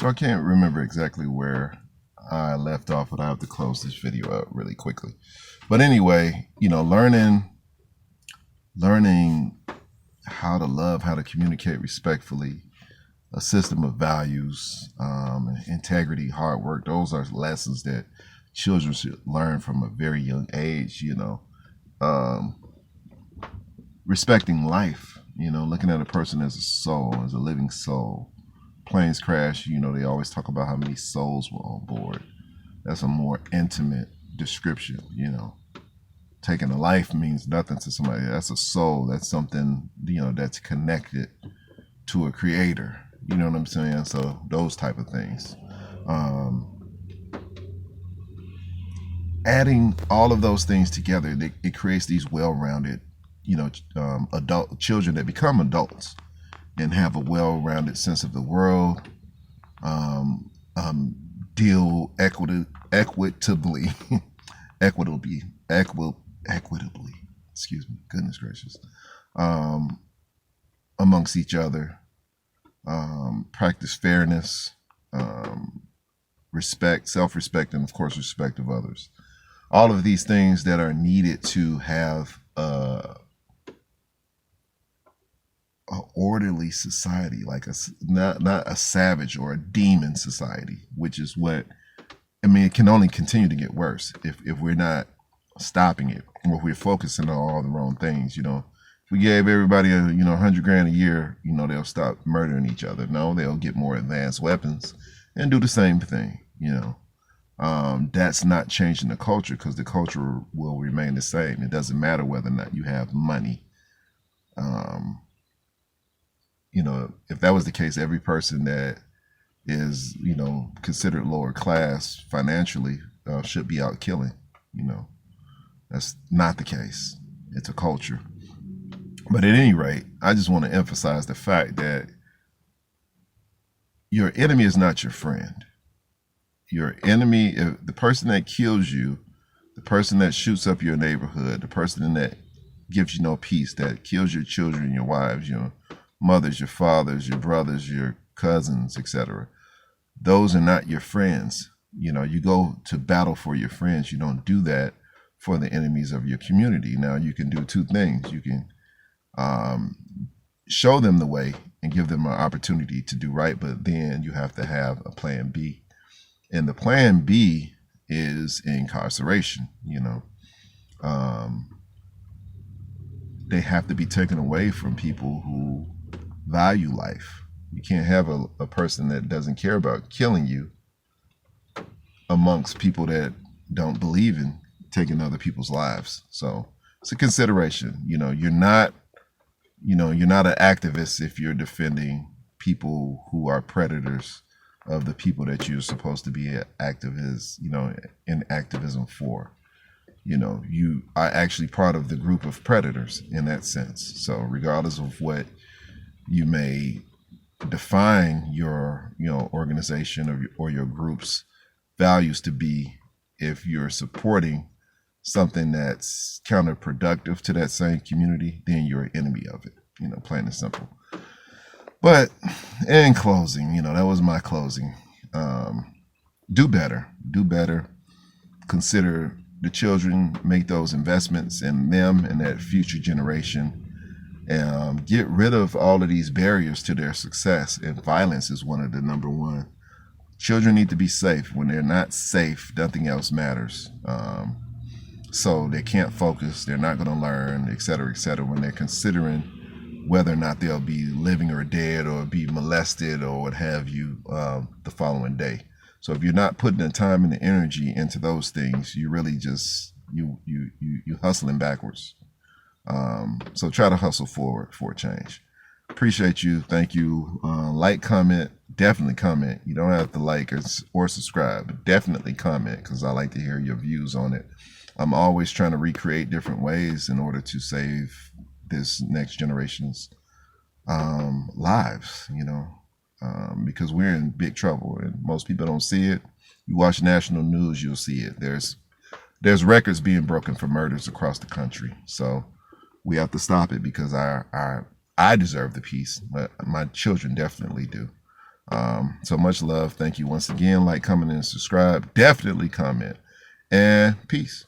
So I can't remember exactly where I left off, but I have to close this video up really quickly. But anyway, learning how to love, how to communicate respectfully, a system of values, integrity, hard work. Those are lessons that children should learn from a very young age. Um, Respecting life. Looking at a person as a soul, as a living soul. Planes crash, they always talk about how many souls were on board. That's a more intimate description. Taking a life means nothing to somebody. That's a soul. That's something, that's connected to a creator. You know what I'm saying? So those type of things. Adding all of those things together, it creates these well-rounded, adult children that become adults and have a well-rounded sense of the world, deal equitably, equitably, excuse me, goodness gracious, amongst each other, practice fairness, respect, self-respect, and of course respect of others. All of these things that are needed to have a orderly society, like not a savage or a demon society, which is what it can only continue to get worse if we're not stopping it, or if we're focusing on all the wrong things. If we gave everybody $100,000 a year, they'll stop murdering each other. No, they'll get more advanced weapons and do the same thing. That's not changing the culture, because the culture will remain the same. It doesn't matter whether or not you have money. If that was the case, every person that is, considered lower class financially should be out killing. That's not the case. It's a culture. But at any rate, I just want to emphasize the fact that your enemy is not your friend. Your enemy, the person that kills you, the person that shoots up your neighborhood, the person that gives you no peace, that kills your children, your wives, your mothers, your fathers, your brothers, your cousins, etc. Those are not your friends. You go to battle for your friends. You don't do that for the enemies of your community. Now, you can do two things. You can show them the way and give them an opportunity to do right, but then you have to have a plan B. And the plan B is incarceration. They have to be taken away from people who value life. You can't have a person that doesn't care about killing you amongst people that don't believe in taking other people's lives. So it's a consideration. You're not an activist if you're defending people who are predators of the people that you're supposed to be activists, in activism for. You are actually part of the group of predators in that sense. So regardless of what you may define your organization or your group's values to be, if you're supporting something that's counterproductive to that same community, then you're an enemy of it, plain and simple. But in closing, that was my closing. Do better. Consider the children, make those investments in them and that future generation. Get rid of all of these barriers to their success, and violence is one of the number one. Children need to be safe. When they're not safe, nothing else matters. So they can't focus, they're not going to learn, etc., when they're considering whether or not they'll be living or dead or be molested or what have you the following day. So if you're not putting the time and the energy into those things, you really just you hustling backwards. So try to hustle forward for a change. Appreciate you. Thank you. Like, comment, definitely comment. You don't have to like or subscribe, but definitely comment, because I like to hear your views on it. I'm always trying to recreate different ways in order to save this next generation's lives, because we're in big trouble and most people don't see it. You watch national news, you'll see it. There's records being broken for murders across the country. So we have to stop it, because I deserve the peace, but my children definitely do. So much love. Thank you once again. Like, comment, and subscribe. Definitely comment. And peace.